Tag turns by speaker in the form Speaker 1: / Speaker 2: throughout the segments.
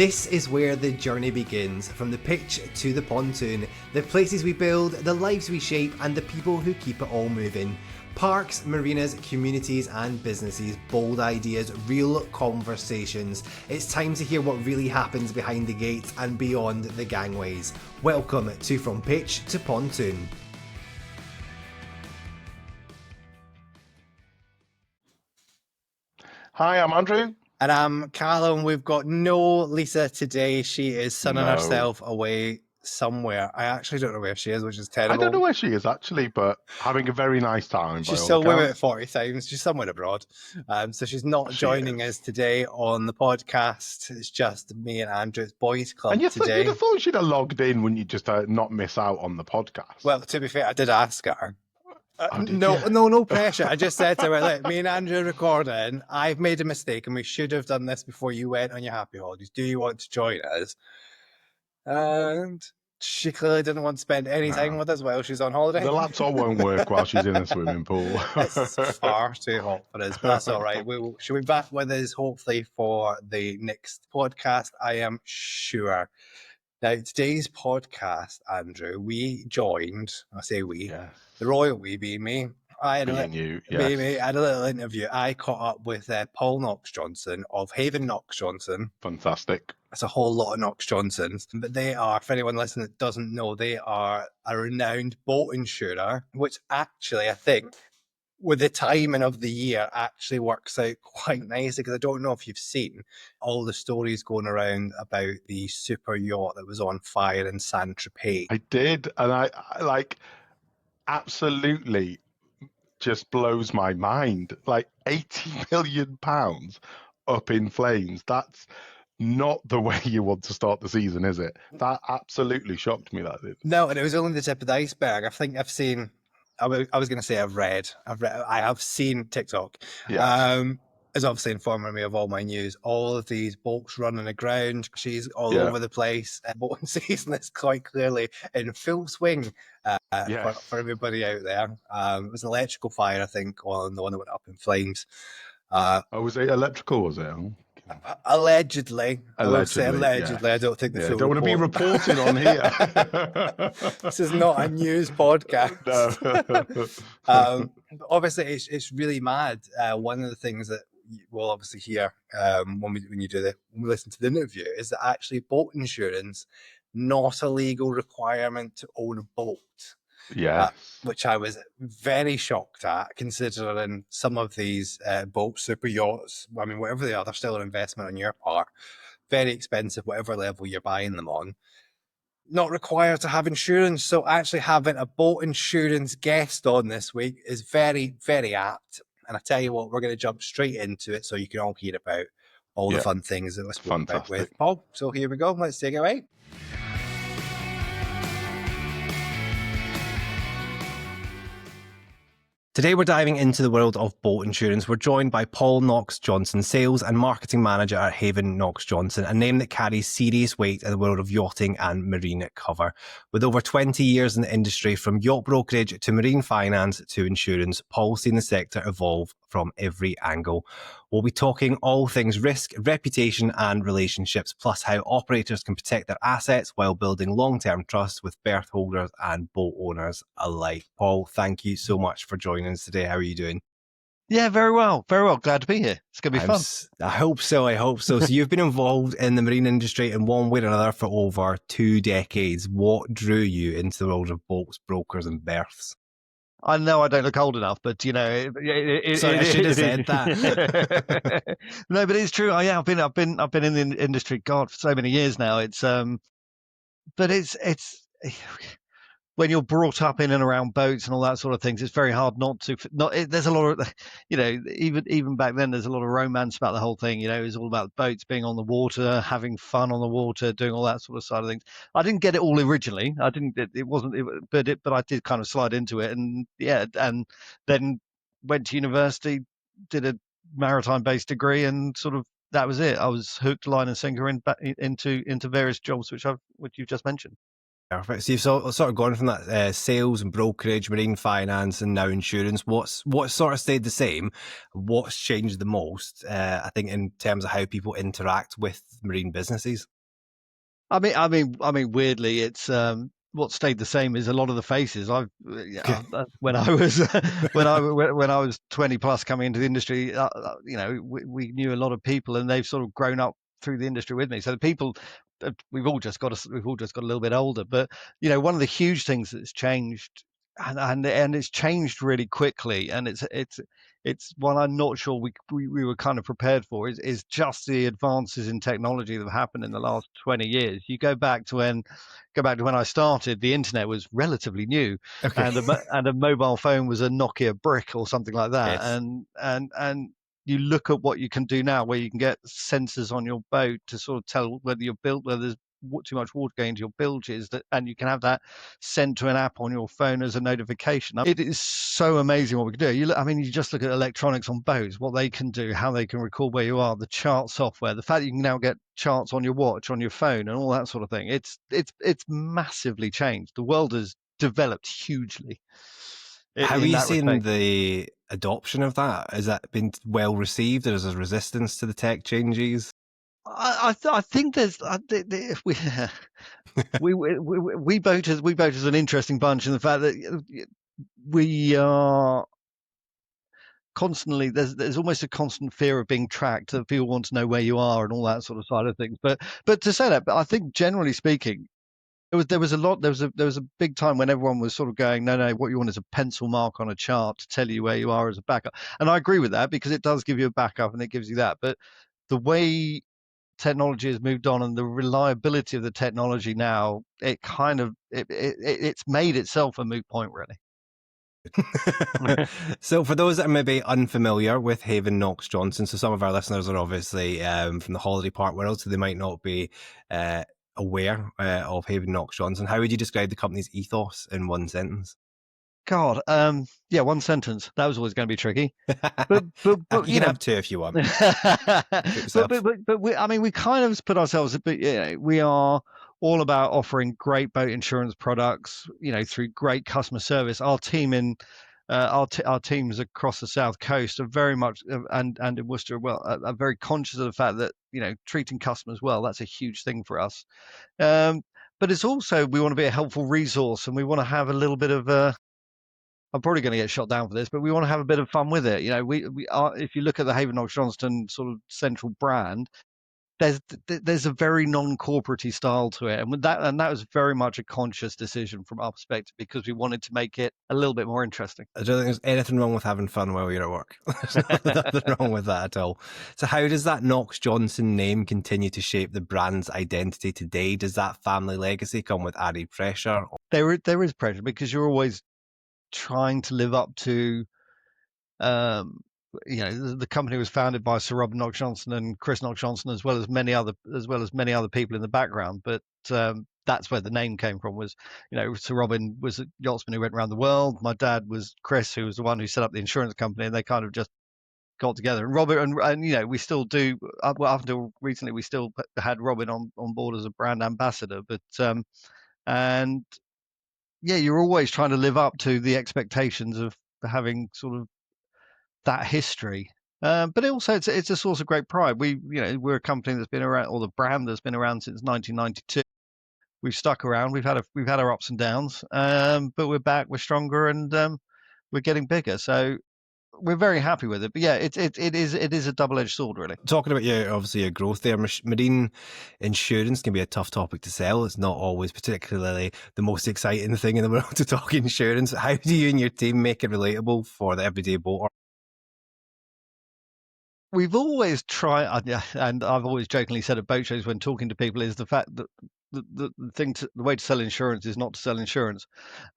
Speaker 1: This is where the journey begins, from the pitch to the pontoon, the places we build, the lives we shape, and the people who keep it all moving. Parks, marinas, communities and businesses, bold ideas, real conversations. It's time to hear what really happens behind the gates and beyond the gangways. Welcome to From Pitch to Pontoon.
Speaker 2: Hi, I'm Andrew.
Speaker 1: And I'm Calum. We've got no Lisa today. She is sunning herself away somewhere. I actually don't know where she is, which is terrible.
Speaker 2: I don't know where she is actually, but having a very nice time.
Speaker 1: She's still with it 40 times. She's somewhere abroad. So she's not joining us today on the podcast. It's just me and Andrew's boys club today.
Speaker 2: You'd have thought she'd have logged in, wouldn't you, just to not miss out on the podcast?
Speaker 1: Well, to be fair, I did ask her. No pressure. I just said to her, look, me and Andrew are recording. I've made a mistake and we should have done this before you went on your happy holidays. Do you want to join us? And she clearly didn't want to spend any time with us while she's on holiday.
Speaker 2: The laptop won't work while she's in a swimming pool.
Speaker 1: It's far too hot for us, but that's all right. She'll be back with us hopefully for the next podcast, I am sure. Now, today's podcast, Andrew, we joined, I say we, the royal we being me. I had a little interview. I caught up with Paul Knox-Johnston of Haven Knox-Johnston.
Speaker 2: Fantastic.
Speaker 1: It's a whole lot of Knox-Johnsons. But they are, for anyone listening that doesn't know, they are a renowned boat insurer, which actually, I think, with the timing of the year actually works out quite nicely, because I don't know if you've seen all the stories going around about the super yacht that was on fire in Saint-Tropez.
Speaker 2: I did, and I like absolutely just blows my mind. Like £80 million up in flames. That's not the way you want to start the season, is it? That absolutely shocked me, that did.
Speaker 1: No, and it was only the tip of the iceberg. I think I've seen... I was going to say I have seen TikTok.
Speaker 2: Yeah.
Speaker 1: Is obviously informing me of all my news. All of these boats running aground. She's all over the place. Boating season is quite clearly in full swing for everybody out there. It was an electrical fire, I think, on the one that went up in flames.
Speaker 2: Was it electrical, was it?
Speaker 1: Allegedly. I would say
Speaker 2: allegedly.
Speaker 1: I don't think the full
Speaker 2: don't want to be reported on here.
Speaker 1: This is not a news podcast.
Speaker 2: No.
Speaker 1: Obviously, it's really mad. One of the things that we'll obviously hear when we listen to the interview is that actually boat insurance not a legal requirement to own a boat.
Speaker 2: Yeah,
Speaker 1: which I was very shocked at, considering some of these boats, super yachts, I mean, whatever they are, they're still an investment on your part. Very expensive, whatever level you're buying them on. Not required to have insurance. So actually having a boat insurance guest on this week is very, very apt. And I tell you what, we're going to jump straight into it so you can all hear about all the fun things that we're spoken about with Paul. So here we go. Let's take it away. Today we're diving into the world of boat insurance. We're joined by Paul Knox-Johnston, Sales and Marketing Manager at Haven Knox-Johnston, a name that carries serious weight in the world of yachting and marine cover. With over 20 years in the industry, from yacht brokerage to marine finance to insurance, Paul's seen the sector evolve from every angle. We'll be talking all things risk, reputation and relationships, plus how operators can protect their assets while building long-term trust with berth holders and boat owners alike. Paul, thank you so much for joining us today. How are you doing?
Speaker 3: Yeah, very well. Very well. Glad to be here. It's going to be fun.
Speaker 1: I hope so. So you've been involved in the marine industry in one way or another for over 2 decades. What drew you into the world of boats, brokers and berths?
Speaker 3: I know I don't look old enough, but you know,
Speaker 1: sorry, I should have said that.
Speaker 3: No, but it's true. I've been in the industry, God, for so many years now. But it's when you're brought up in and around boats and all that sort of things, it's very hard not to. There's a lot of, you know, even back then, there's a lot of romance about the whole thing. You know, it's all about boats being on the water, having fun on the water, doing all that sort of side of things. I didn't get it all originally. I didn't. But I did kind of slide into it, and and then went to university, did a maritime-based degree, and sort of that was it. I was hooked, line, and sinker into various jobs, which you've just mentioned.
Speaker 1: Perfect. So you've sort of gone from that sales and brokerage, marine finance, and now insurance. What's sort of stayed the same? What's changed the most? I think in terms of how people interact with marine businesses.
Speaker 3: I mean, weirdly, it's what stayed the same is a lot of the faces. When I was when I was 20 plus coming into the industry, we knew a lot of people, and they've sort of grown up through the industry with me. So the people, we've all just got a little bit older. But one of the huge things that's changed, and it's changed really quickly, and it's one I'm not sure we were kind of prepared for, is just the advances in technology that have happened in the last 20 years. You go back to when I started, the internet was relatively new,
Speaker 1: Okay.
Speaker 3: and a mobile phone was a Nokia brick or something like that.
Speaker 1: Yes.
Speaker 3: And you look at what you can do now, where you can get sensors on your boat to sort of tell whether there's too much water going into your bilges, and you can have that sent to an app on your phone as a notification. It is so amazing what we can do. You just look at electronics on boats, what they can do, how they can record where you are, the chart software, the fact that you can now get charts on your watch, on your phone, and all that sort of thing. It's massively changed. The world has developed hugely.
Speaker 1: How are you seeing
Speaker 3: respect.
Speaker 1: the adoption of that? Has that been well received, or is there resistance to the tech changes?
Speaker 3: I think there's we boaters an interesting bunch in the fact that we are constantly, there's almost a constant fear of being tracked, that people want to know where you are and all that sort of side of things. But to say that, but I think generally speaking, there was a big time when everyone was sort of going, no, what you want is a pencil mark on a chart to tell you where you are as a backup. And I agree with that, because it does give you a backup and it gives you that. But the way technology has moved on and the reliability of the technology now, it's made itself a moot point, really.
Speaker 1: So for those that are maybe unfamiliar with Haven Knox-Johnston, so some of our listeners are obviously from the holiday park world, so they might not be aware of Haven Knox-Johnston. How would you describe the company's ethos in one sentence?
Speaker 3: God, one sentence. That was always going to be tricky. But
Speaker 1: you can have two if you want.
Speaker 3: but we kind of put ourselves, we are all about offering great boat insurance products, through great customer service. Our team our teams across the south coast are very much, and in Worcester, are very conscious of the fact that treating customers well, that's a huge thing for us. But it's also, we want to be a helpful resource, and we want to have a little bit of I'm probably going to get shot down for this, but we want to have a bit of fun with it. We are. If you look at the Haven Knox-Johnston sort of central brand, there's a very non-corporate style to it, and that was very much a conscious decision from our perspective, because we wanted to make it a little bit more interesting.
Speaker 1: I don't think there's anything wrong with having fun while you're at work. There's nothing wrong with that at all. So how does that Knox-Johnston name continue to shape the brand's identity today? Does that family legacy come with added pressure?
Speaker 3: There is pressure, because you're always trying to live up to, the company was founded by Sir Robin Knox-Johnston and Chris Knox-Johnston, as well as many other people in the background. But that's where the name came from. Was Sir Robin was a yachtsman who went around the world. My dad was Chris, who was the one who set up the insurance company, and they kind of just got together. And Robin, and we still do. Well, up until recently, we still had Robin on board as a brand ambassador. But and yeah, you're always trying to live up to the expectations of having sort of that history. But also, it's a source of great pride. We're a company that's been around, or the brand that's been around since 1992. We've stuck around. We've had our ups and downs, but we're back. We're stronger, and we're getting bigger. So we're very happy with it. But yeah, it is a double-edged sword, really.
Speaker 1: Talking about your growth there, marine insurance can be a tough topic to sell. It's not always particularly the most exciting thing in the world to talk insurance. How do you and your team make it relatable for the everyday boater?
Speaker 3: We've always tried, and I've always jokingly said at boat shows when talking to people, is the fact that the way to sell insurance is not to sell insurance,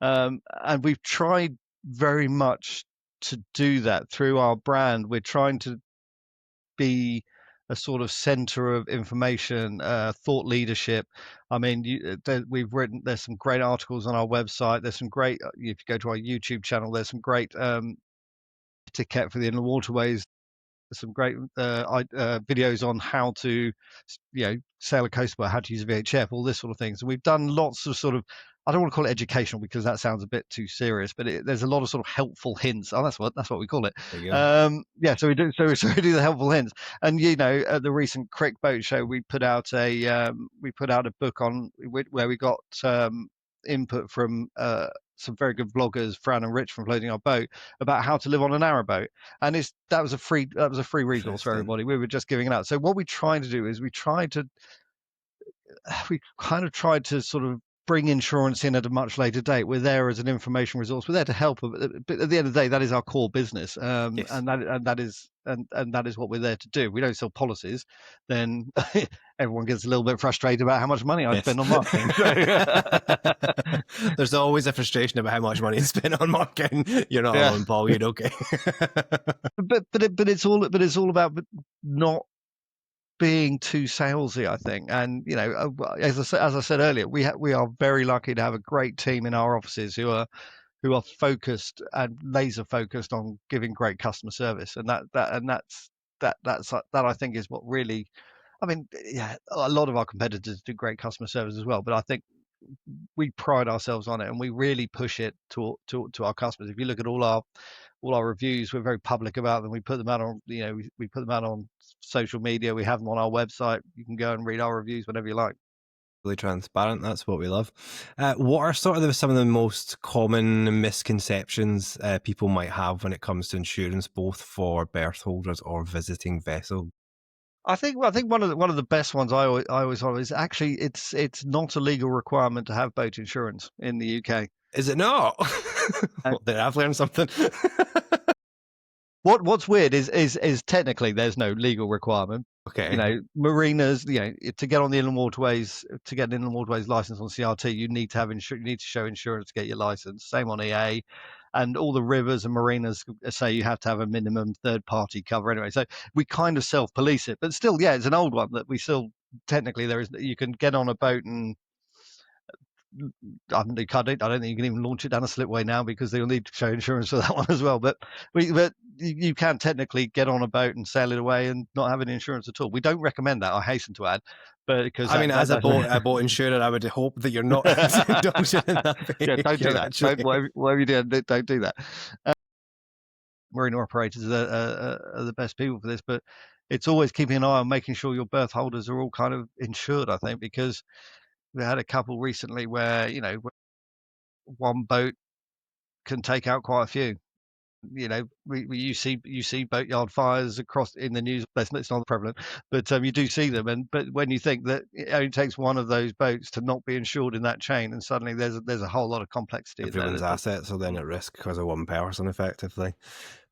Speaker 3: and we've tried very much to do that through our brand. We're trying to be a sort of center of information, thought leadership. I mean, there's some great articles on our website. There's some great, if you go to our YouTube channel, there's some great etiquette for the inland waterways videos on how to, sail a coastboat, how to use a VHF, all this sort of thing. So we've done lots of sort of, I don't want to call it educational because that sounds a bit too serious, but there's a lot of sort of helpful hints. Oh, that's what we call it.
Speaker 1: There you go.
Speaker 3: So we do the helpful hints. And at the recent Crick Boat Show, we put out a book on where we got input from some very good bloggers, Fran and Rich from Floating Our Boat, about how to live on a narrowboat. And that was a free resource for everybody. We were just giving it out. So what we tried to do is we kind of tried to sort of bring insurance in at a much later date. We're there as an information resource. We're there to help, but at the end of the day, that is our core business,
Speaker 1: Yes.
Speaker 3: and that is what we're there to do. We don't sell policies, then everyone gets a little bit frustrated about how much money I spend on marketing.
Speaker 1: There's always a frustration about how much money is spent on marketing. You're not alone, Paul. You're okay.
Speaker 3: but it's all about not being too salesy, I think. And as I said earlier, we are very lucky to have a great team in our offices who are focused and laser focused on giving great customer service, and that I think is what really, I mean, a lot of our competitors do great customer service as well, but I think we pride ourselves on it and we really push it to our customers. If you look at all our reviews, we're very public about them. We put them out on, we put them out on social media. We have them on our website. You can go and read our reviews whenever you like.
Speaker 1: Really transparent. That's what we love. What are sort of some of the most common misconceptions people might have when it comes to insurance, both for berth holders or visiting vessels?
Speaker 3: I think one of the best ones I always follow is actually it's not a legal requirement to have boat insurance in the UK.
Speaker 1: Is it not? Well, there, I've learned something.
Speaker 3: What's weird is technically there's no legal requirement.
Speaker 1: Okay.
Speaker 3: Marinas, to get on the inland waterways, to get an inland waterways license on CRT, you need to have you need to show insurance to get your license. Same on EA, and all the rivers and marinas say you have to have a minimum third party cover anyway. So we kind of self police it, but still, it's an old one that we still technically you can get on a boat and. I don't think you can even launch it down a slipway now because they'll need to show insurance for that one as well. But you can technically get on a boat and sail it away and not have any insurance at all. We don't recommend that, I hasten to add. But because
Speaker 1: as a boat insurer, I would hope that you're not indulging in that.
Speaker 3: Yeah, don't do that. Whatever you do, don't do that. Marina operators are the best people for this, but it's always keeping an eye on making sure your berth holders are all kind of insured, I think, because we had a couple recently where one boat can take out quite a few. You see boatyard fires across in the news. It's not prevalent, but you do see them. But when you think that it only takes one of those boats to not be insured in that chain, and suddenly there's a whole lot of complexity.
Speaker 1: Everyone's assets are then at risk because of one person, effectively.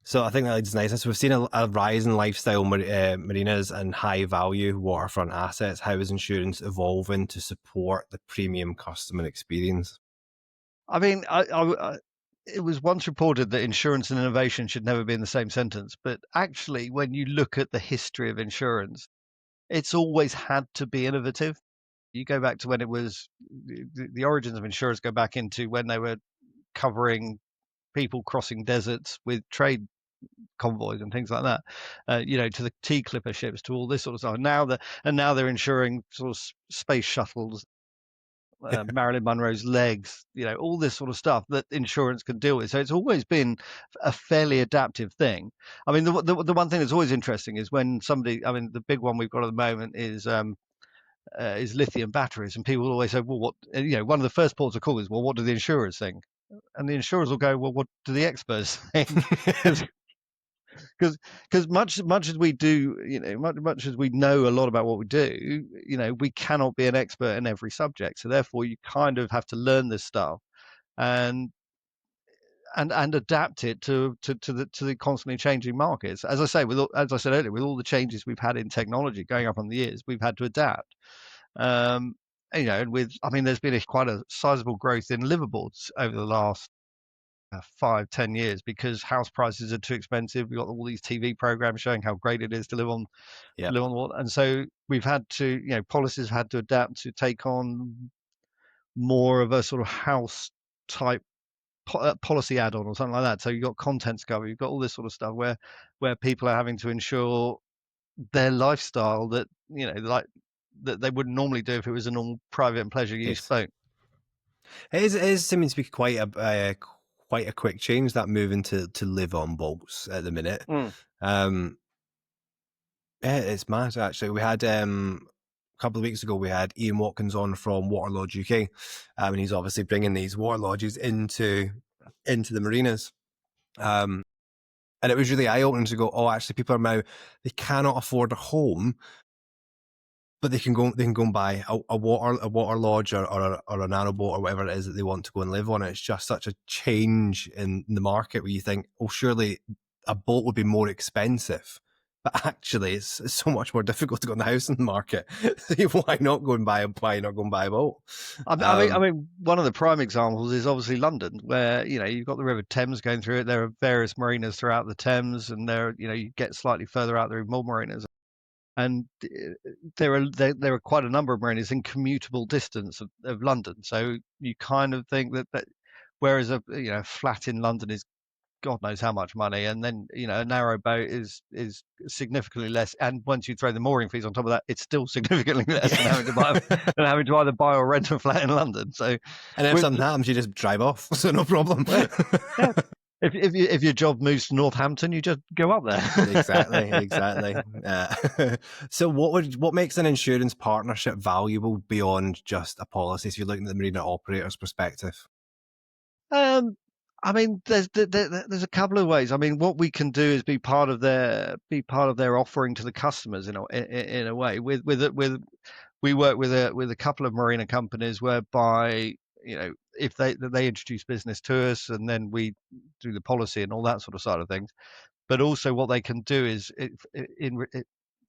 Speaker 1: So I think that's nice. So we've seen a rise in lifestyle marinas and high value waterfront assets. How is insurance evolving to support the premium customer experience?
Speaker 3: I mean, it was once reported that insurance and innovation should never be in the same sentence. But actually, when you look at the history of insurance, it's always had to be innovative. You go back to when it was the origins of insurance go back into when they were covering people crossing deserts with trade convoys and things like that, to the tea clipper ships, to all this sort of stuff. Now they're insuring sort of space shuttles, Marilyn Monroe's legs, all this sort of stuff that insurance can deal with. So it's always been a fairly adaptive thing. I mean, the one thing that's always interesting is when the big one we've got at the moment is lithium batteries, and people always say, well, what, one of the first ports of call is, well, what do the insurers think? And the insurers will go, well, what do the experts think? Because much as we do, much as we know a lot about what we do, we cannot be an expert in every subject. So therefore, you kind of have to learn this stuff and adapt it to the constantly changing markets. As I said earlier, with all the changes we've had in technology going up on the years, we've had to adapt. And there's been quite a sizable growth in liveaboards over the last 5-10 years because house prices are too expensive. We've got all these TV programs showing how great it is to live on the water, and so we've had to, policies have had to adapt to take on more of a sort of house type policy add-on or something like that. So you've got contents cover, you've got all this sort of stuff where people are having to insure their lifestyle that like that they wouldn't normally do if it was a normal private and pleasure use boat.
Speaker 1: It is seeming to be quite a quick change, that moving to live on boats at the minute. Yeah, it's mad actually. We had a couple of weeks ago we had Ian Watkins on from Water Lodge UK, and he's obviously bringing these water lodges into the marinas. And it was really eye-opening to go, oh, actually, people are now, they cannot afford a home, but they can go and buy a water lodge or a narrow boat or whatever it is that they want to go and live on. It's just such a change in the market where you think, oh, surely a boat would be more expensive. But actually, it's so much more difficult to go in the housing market. Why not go and buy a boat?
Speaker 3: I mean, one of the prime examples is obviously London, where you've got the River Thames going through it. There are various marinas throughout the Thames, and you get slightly further out, there are more marinas, and there are quite a number of marinas in commutable distance of London. So you kind of think that whereas a flat in London is God knows how much money, and then a narrow boat is significantly less, and once you throw the mooring fees on top of that, it's still significantly less than having to either buy or rent a flat in London. So,
Speaker 1: and if something happens, you just drive off, so no problem.
Speaker 3: Yeah. If your job moves to Northampton, you just go up there.
Speaker 1: Exactly. So what makes an insurance partnership valuable beyond just a policy? If you're looking at the marina operator's perspective.
Speaker 3: I mean, there's a couple of ways. I mean, what we can do is be part of their offering to the customers in a way. We work with a couple of marina companies whereby if they introduce business to us, and then we do the policy and all that sort of side of things. But also, what they can do is in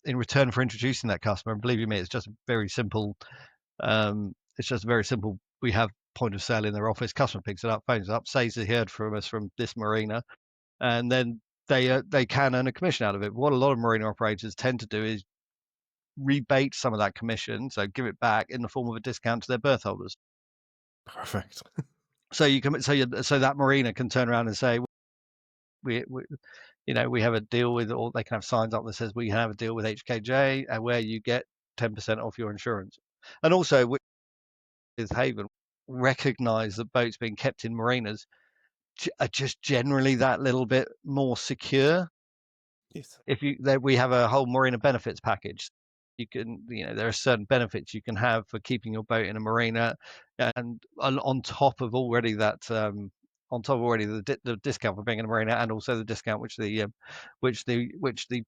Speaker 3: return for introducing that customer, and believe you me, it's just very simple. We have point of sale in their office. Customer picks it up, phones it up, says they heard from us from this marina, and then they can earn a commission out of it. What a lot of marina operators tend to do is rebate some of that commission, so give it back in the form of a discount to their berth holders.
Speaker 1: Perfect.
Speaker 3: So so that marina can turn around and say, we have a deal with, or they can have signs up that says we have a deal with HKJ where you get 10% off your insurance. And also with Haven, recognise that boats being kept in marinas are just generally that little bit more secure.
Speaker 1: Yes.
Speaker 3: We have a whole marina benefits package. You can, there are certain benefits you can have for keeping your boat in a marina, and on top of already that, the discount for being in a marina, and also the discount which the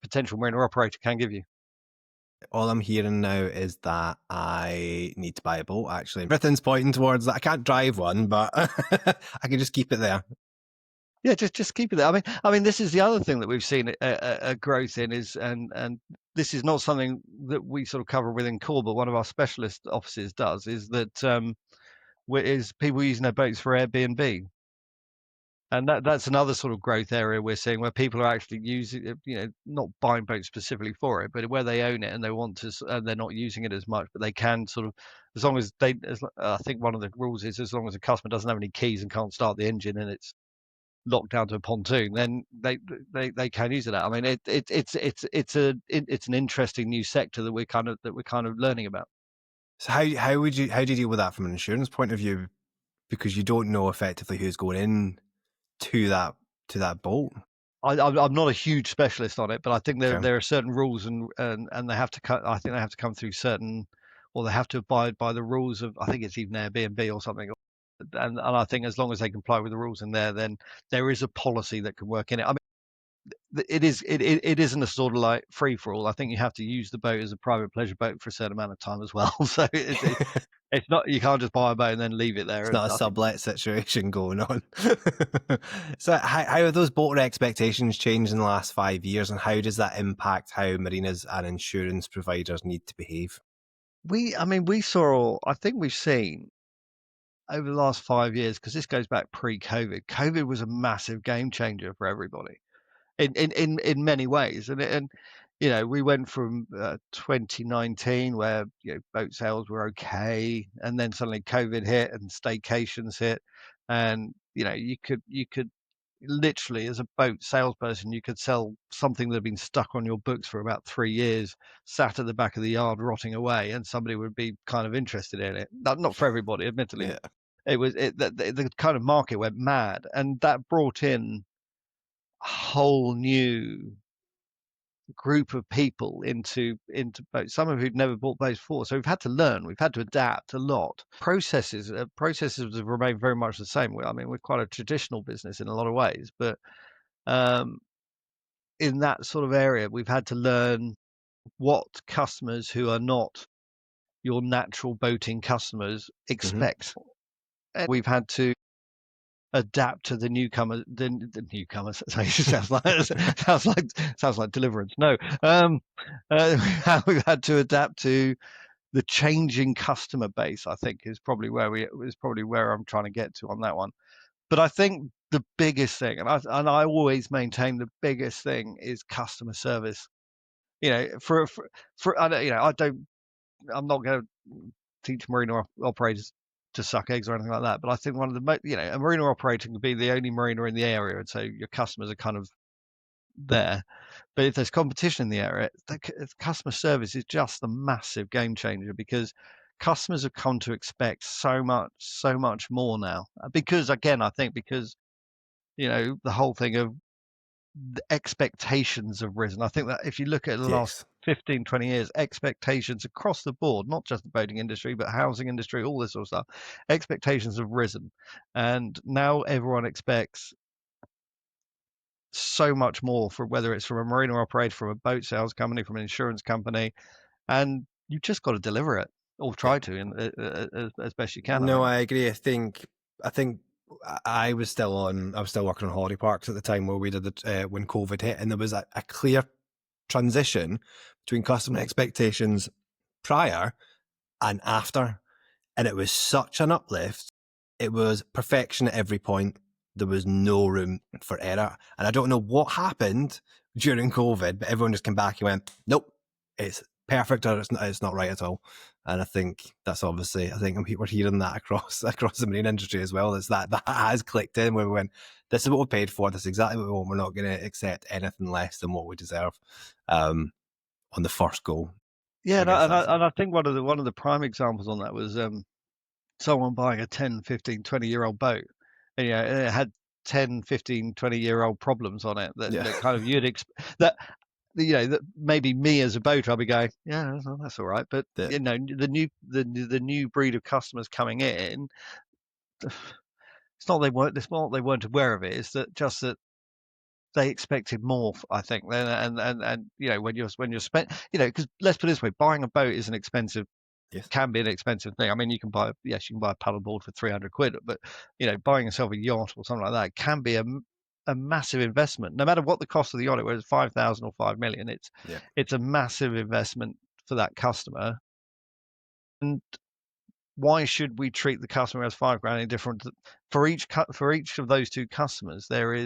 Speaker 3: potential marina operator can give you.
Speaker 1: All I'm hearing now is that I need to buy a boat, actually. Everything's pointing towards that. I can't drive one, but I can just keep it there.
Speaker 3: Yeah, just keep it there. I mean, this is the other thing that we've seen a growth in is, and this is not something that we sort of cover within core, but one of our specialist offices does, is that is people using their boats for Airbnb. And that's another sort of growth area we're seeing, where people are actually using it, not buying boats specifically for it, but where they own it and they want to, and they're not using it as much, but they can sort of, as long as I think one of the rules is, as long as a customer doesn't have any keys and can't start the engine and it's locked down to a pontoon, then they can use it. I mean, it's an interesting new sector that we're kind of learning about.
Speaker 1: So how do you deal with that from an insurance point of view? Because you don't know effectively who's going in to that boat.
Speaker 3: I'm not a huge specialist on it, but I think there are certain rules and they have to I think they have to come through certain, or they have to abide by the rules of, I think it's even Airbnb or something. And I think as long as they comply with the rules in there, then there is a policy that can work in it. I mean, it isn't a sort of like free for all. I think you have to use the boat as a private pleasure boat for a certain amount of time as well. So it's not, you can't just buy a boat and then leave it there.
Speaker 1: It's not a sublet situation going on. So how have those boat expectations changed in the last 5 years, and how does that impact how marinas and insurance providers need to behave?
Speaker 3: I think we've seen over the last 5 years, because this goes back pre-COVID. COVID was a massive game changer for everybody in many ways, and we went from 2019 where boat sales were okay, and then suddenly COVID hit and staycations hit, and you could literally, as a boat salesperson, you could sell something that had been stuck on your books for about 3 years, sat at the back of the yard rotting away, and somebody would be kind of interested in it. Not for everybody, admittedly.
Speaker 1: Yeah.
Speaker 3: The kind of market went mad, and that brought in a whole new group of people into boats, some of who'd never bought boats before. So we've had to learn, we've had to adapt a lot. Processes have remained very much the same. I mean, we're quite a traditional business in a lot of ways, but in that sort of area, we've had to learn what customers who are not your natural boating customers expect. And we've had to adapt to the newcomers. The newcomers. Sorry, sounds like Deliverance. No, we've had to adapt to the changing customer base. I think is probably where I'm trying to get to on that one. But I think the biggest thing, and I always maintain the biggest thing is customer service. For I'm not going to teach marina operators to suck eggs or anything like that, but I think one of the a marina operator can be the only marina in the area, and so your customers are kind of there. But if there's competition in the area, the customer service is just a massive game changer, because customers have come to expect so much more now. Because again, I think because the whole thing of the expectations have risen. I think that if you look at the last 15, 20 years, expectations across the board, not just the boating industry, but housing industry, all this sort of stuff, expectations have risen. And now everyone expects so much more, for whether it's from a marina operator, from a boat sales company, from an insurance company, and you've just got to deliver it, or try to, as best you can.
Speaker 1: No, I agree. I think I was still working on holiday parks at the time where we did it when COVID hit, and there was a clear transition between customer expectations prior and after, and it was such an uplift. It was perfection at every point. There was no room for error, and I don't know what happened during COVID, but everyone just came back and went, "Nope, it's perfect, or it's not right at all." And I think that's obviously, we're hearing that across the marine industry as well. It's that has clicked in, where we went, this is what we paid for, this is exactly what we want, we're not going to accept anything less than what we deserve on the first go.
Speaker 3: Yeah, and I think one of the prime examples on that was someone buying a 10, 15, 20-year-old boat. And, it had 10, 15, 20-year-old problems on it that kind of you'd expect that. That maybe me as a boater, I'll be going, yeah, that's all right. But the new breed of customers coming in, it's not they weren't aware of it. It's that just that they expected more, I think. And when you're spent, because let's put it this way, buying a boat is an expensive.
Speaker 1: Yes.
Speaker 3: Can be an expensive thing. I mean, you can buy a paddleboard for 300 quid, but buying yourself a yacht or something like that can be a massive investment, no matter what the cost of the yacht is, whether it's 5,000 or 5 million. It's a massive investment for that customer. And why should we treat the customer as $5,000 any different for each of those two customers? They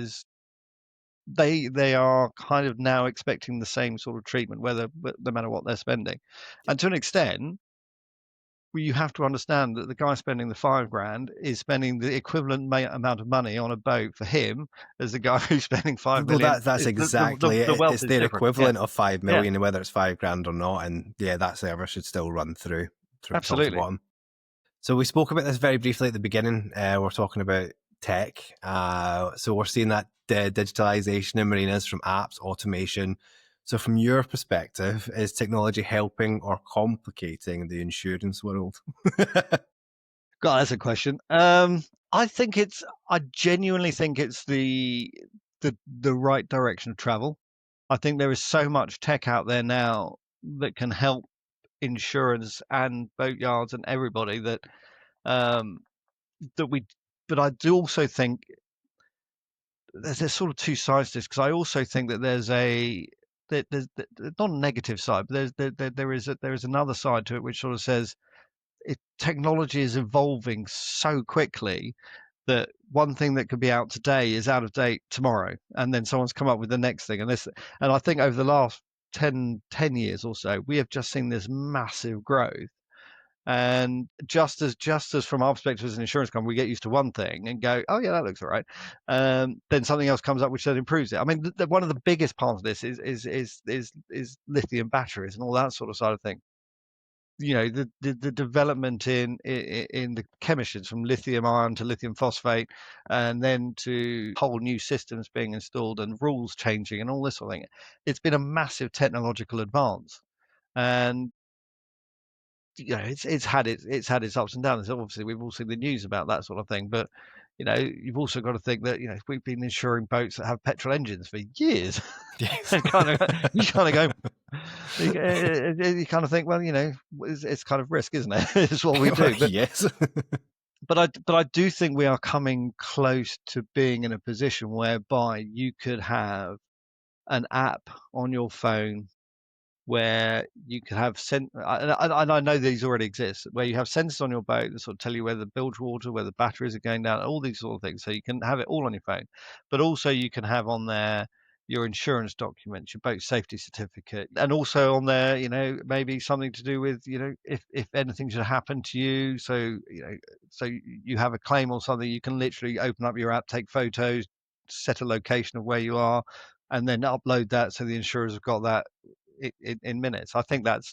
Speaker 3: are kind of now expecting the same sort of treatment, no matter what they're spending. And to an extent, you have to understand that the guy spending the $5,000 is spending the equivalent amount of money on a boat for him as the guy who's spending $5 million.
Speaker 1: Well, that's exactly it. It's their equivalent of 5 million, whether it's $5,000 or not. And that service should still run through
Speaker 3: absolutely.
Speaker 1: Top to bottom. So we spoke about this very briefly at the beginning. We're talking about tech. So we're seeing that digitalization in marinas, from apps, automation. So from your perspective, is technology helping or complicating the insurance world?
Speaker 3: God, that's a question. I genuinely think it's the right direction of travel. I think there is so much tech out there now that can help insurance and boatyards and everybody that but I do also think there's sort of two sides to this, because I also think that there's not a negative side, but there is another side to it, which sort of says technology is evolving so quickly that one thing that could be out today is out of date tomorrow, and then someone's come up with the next thing. And I think over the last 10 years or so, we have just seen this massive growth. And just as from our perspective as an insurance company, we get used to one thing and go, oh yeah, that looks all right. Then something else comes up which then improves it. I mean, one of the biggest parts of this is lithium batteries and all that sort of side of thing. You know, the development in the chemistries from lithium ion to lithium phosphate, and then to whole new systems being installed and rules changing and all this sort of thing. It's been a massive technological advance, and you know, it's had its ups and downs. Obviously, we've all seen the news about that sort of thing, but you know, you've also got to think that, you know, we've been insuring boats that have petrol engines for years.
Speaker 1: Yes.
Speaker 3: You kind of think, well, you know, it's kind of risk, isn't it? It's what we do. But,
Speaker 1: yes.
Speaker 3: but I do think we are coming close to being in a position whereby you could have an app on your phone where you could have and I know these already exist, where you have sensors on your boat that sort of tell you where the bilge water, where the batteries are going down, all these sort of things. So you can have it all on your phone, but also you can have on there your insurance documents, your boat safety certificate, and also on there, you know, maybe something to do with, you know, if anything should happen to you. So, you know, so you have a claim or something, you can literally open up your app, take photos, set a location of where you are, and then upload that so the insurers have got that in minutes. I think that's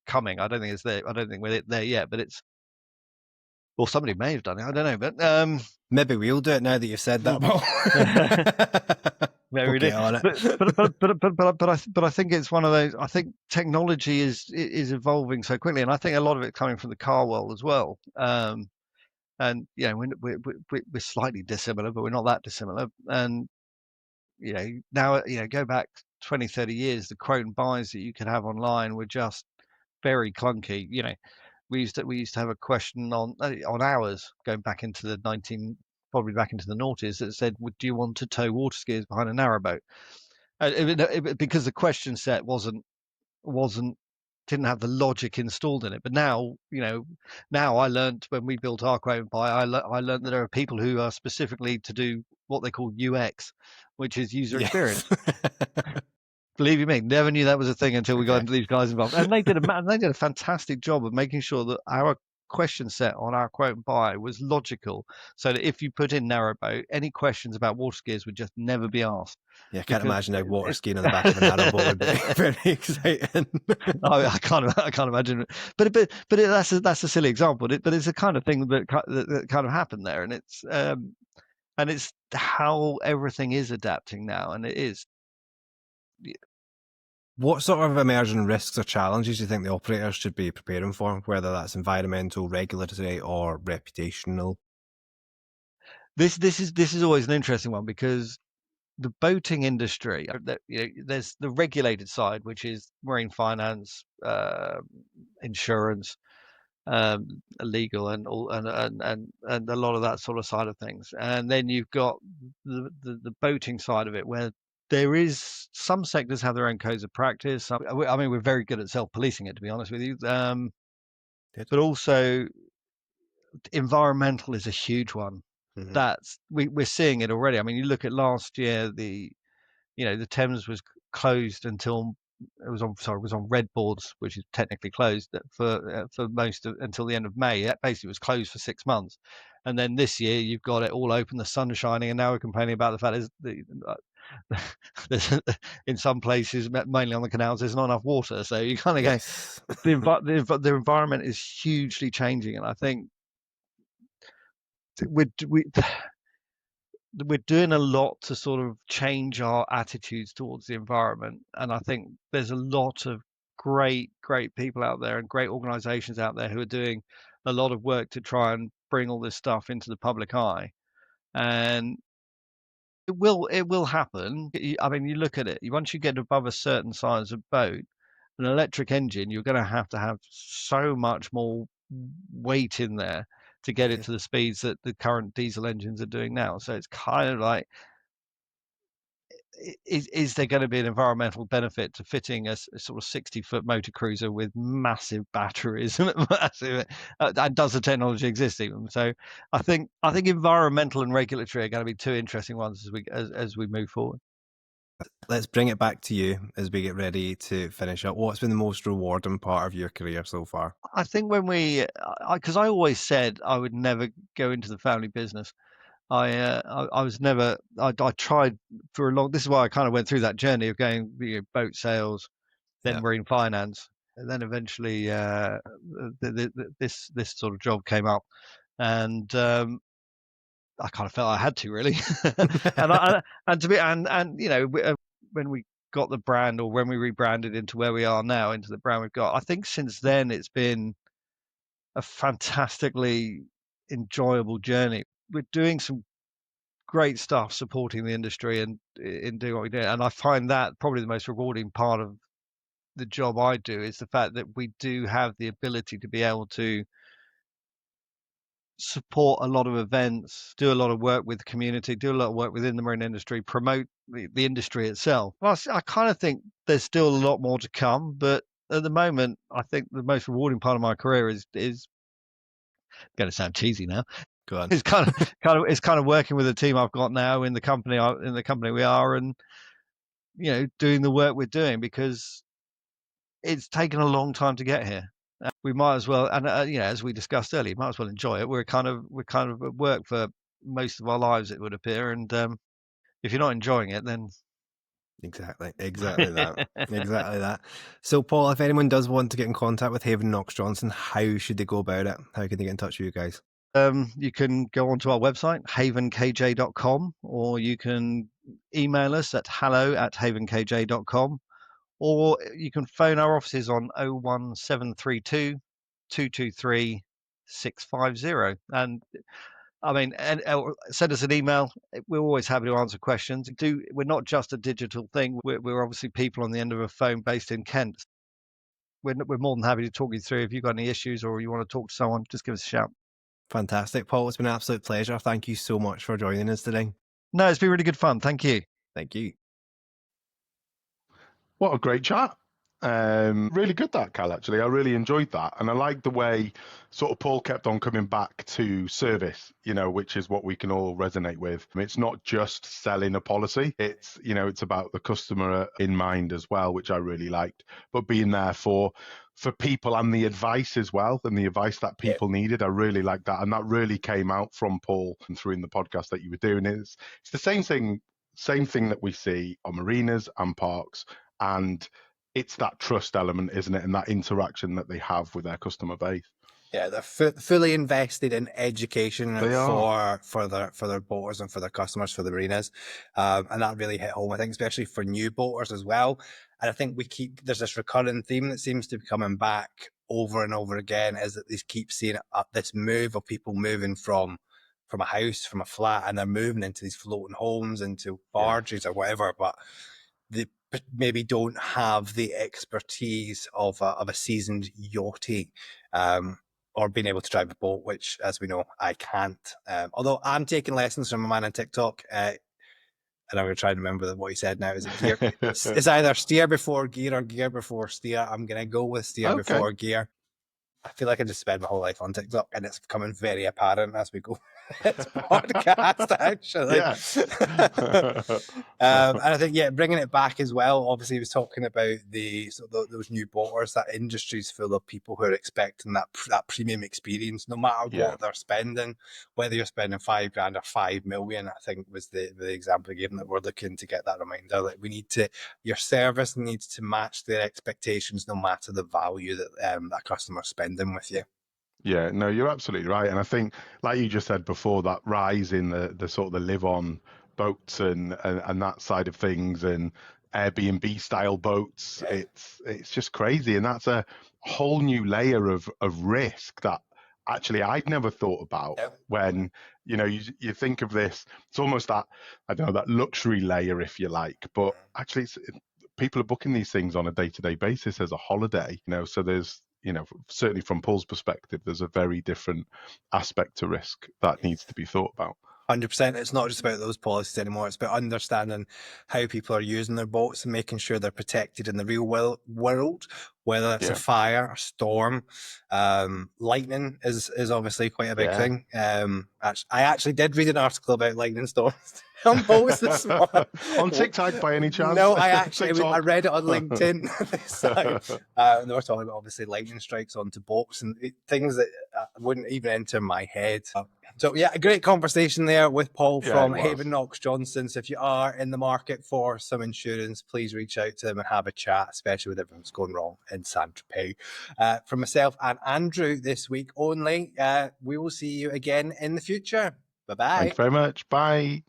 Speaker 3: coming. I don't think it's there. I don't think we're there yet, but it's, or somebody may have done it. I don't know, but
Speaker 1: maybe we'll do it now that you've said that.
Speaker 3: Maybe okay, on it. But I think it's one of those. I think technology is evolving so quickly, and I think a lot of it coming from the car world as well. And you know, we're slightly dissimilar, but we're not that dissimilar. And you know, now, you know, go back 20, 30 years, the quote and buys that you could have online were just very clunky. You know, we used to have a question on ours going back into the probably back into the noughties that said, do you want to tow water skiers behind a narrowboat? Because the question set didn't have the logic installed in it. But now, you know, now I learned when we built our quote and buy, I learned that there are people who are specifically to do what they call UX, which is user experience. Believe you me, never knew that was a thing until we got into these guys involved, and they did a fantastic job of making sure that our question set on our quote and buy was logical, so that if you put in narrowboat, any questions about water skiers would just never be asked.
Speaker 1: Yeah, I can't imagine how water skiing on the back of a narrowboat would be very exciting.
Speaker 3: I can't imagine it. But that's a silly example. But it's a kind of thing that kind of happened there, and it's how everything is adapting now, and it is.
Speaker 1: What sort of emerging risks or challenges do you think the operators should be preparing for, whether that's environmental, regulatory, or reputational?
Speaker 3: This is always an interesting one, because the boating industry, you know, there's the regulated side, which is marine finance, insurance, legal, and all, and a lot of that sort of side of things. And then you've got the boating side of it, where there is some sectors have their own codes of practice. I mean, we're very good at self-policing it, to be honest with you. But also environmental is a huge one. Mm-hmm. That's we're seeing it already. I mean, you look at last year, the Thames was closed until it was on red boards, which is technically closed for most of until the end of May. That basically was closed for 6 months, and then this year you've got it all open, the sun shining, and now we're complaining about the fact there's in some places, mainly on the canals, there's not enough water. So you kind of go, the environment is hugely changing, and I think we're doing a lot to sort of change our attitudes towards the environment. And I think there's a lot of great people out there and great organizations out there who are doing a lot of work to try and bring all this stuff into the public eye. And it will happen. I mean, you look at it, once you get above a certain size of boat, an electric engine, you're going to have so much more weight in there to get it to the speeds that the current diesel engines are doing now. So it's kind of like, is there going to be an environmental benefit to fitting a sort of 60-foot motor cruiser with massive batteries and does the technology exist even? So I think environmental and regulatory are going to be two interesting ones as we move forward.
Speaker 1: Let's bring it back to you as we get ready to finish up. What's been the most rewarding part of your career so far?
Speaker 3: I think when because I always said I would never go into the family business. I was never. I tried for a long. This is why I kind of went through that journey of going boat sales, then marine finance, and then eventually this sort of job came up, and I kind of felt I had to really, and to be and when we got the brand, or when we rebranded into where we are now, into the brand we've got, I think since then it's been a fantastically enjoyable journey. We're doing some great stuff supporting the industry and in doing what we do, and I find that probably the most rewarding part of the job I do is the fact that we do have the ability to be able to support a lot of events, do a lot of work with the community, do a lot of work within the marine industry, promote the industry itself. Well, I kind of think there's still a lot more to come, but at the moment, I think the most rewarding part of my career is going to sound cheesy now.
Speaker 1: Go on.
Speaker 3: It's kind of working with the team I've got now in the company we are, and doing the work we're doing, because it's taken a long time to get here. We might as well, and as we discussed earlier, might as well enjoy it. We're kind of at work for most of our lives, it would appear, and if you're not enjoying it, then
Speaker 1: exactly that. Exactly that. So, Paul, if anyone does want to get in contact with Haven Knox-Johnston, how should they go about it? How can they get in touch with you guys?
Speaker 3: You can go onto our website, havenkj.com, or you can email us at hello@havenkj.com, or you can phone our offices on 01732 223 650. And I mean, send us an email. We're always happy to answer questions. We're not just a digital thing. We're obviously people on the end of a phone based in Kent. We're more than happy to talk you through. If you've got any issues or you want to talk to someone, just give us a shout.
Speaker 1: Fantastic, Paul. It's been an absolute pleasure. Thank you so much for joining us today.
Speaker 3: No, it's been really good fun. Thank you.
Speaker 1: Thank you.
Speaker 2: What a great chat. Really good, that, Cal, actually. I really enjoyed that. And I like the way sort of Paul kept on coming back to service, which is what we can all resonate with. It's not just selling a policy. It's about the customer in mind as well, which I really liked, but being there for people and the advice as well, and the advice that people needed. I really like that. And that really came out from Paul and through in the podcast that you were doing. It's the same thing that we see on marinas and parks, and it's that trust element, isn't it? And that interaction that they have with their customer base.
Speaker 1: Yeah, they're fully invested in education for their boaters and for their customers, for the marinas. And that really hit home, I think, especially for new boaters as well. And I think there's this recurring theme that seems to be coming back over and over again, is that they keep seeing this move of people moving from a house, from a flat, and they're moving into these floating homes, into barges or whatever, but they maybe don't have the expertise of a seasoned yachty, or being able to drive a boat, which, as we know, I can't. Although I'm taking lessons from a man on TikTok, and I'm going to try and remember what he said now. Is it gear? It's either steer before gear or gear before steer. I'm going to go with steer before gear. I feel like I just spend my whole life on TikTok, and it's becoming very apparent as we go this podcast, actually. And I think, bringing it back as well. Obviously, he was talking about those new boaters. That industry's full of people who are expecting that premium experience, no matter what they're spending, whether you're spending $5,000 or 5 million. I think was the example given, that we're looking to get that reminder that your service needs to match their expectations, no matter the value that that customer's spending with you.
Speaker 2: Yeah, no, you're absolutely right. And I think, like you just said before, that rise in the sort of the live-on boats and that side of things, and Airbnb style boats, it's just crazy. And that's a whole new layer of risk that actually I'd never thought about. When you think of this, it's almost that, I don't know, that luxury layer, if you like, but actually people are booking these things on a day-to-day basis as a holiday, so there's certainly from Paul's perspective, there's a very different aspect to risk that needs to be thought about.
Speaker 1: 100%. It's not just about those policies anymore. It's about understanding how people are using their boats and making sure they're protected in the real world, whether it's a fire, a storm, lightning is obviously quite a big thing. I actually did read an article about lightning storms on boats this morning.
Speaker 2: On TikTok by any chance?
Speaker 1: No, I read it on LinkedIn. They were talking about obviously lightning strikes onto boats and things that wouldn't even enter my head. So yeah, a great conversation there with Paul from Haven Knox-Johnston. So if you are in the market for some insurance, please reach out to them and have a chat, especially with everything that's going wrong in Saint-Tropez. From myself and Andrew this week only, we will see you again in the future. Bye-bye.
Speaker 2: Thanks very much. Bye.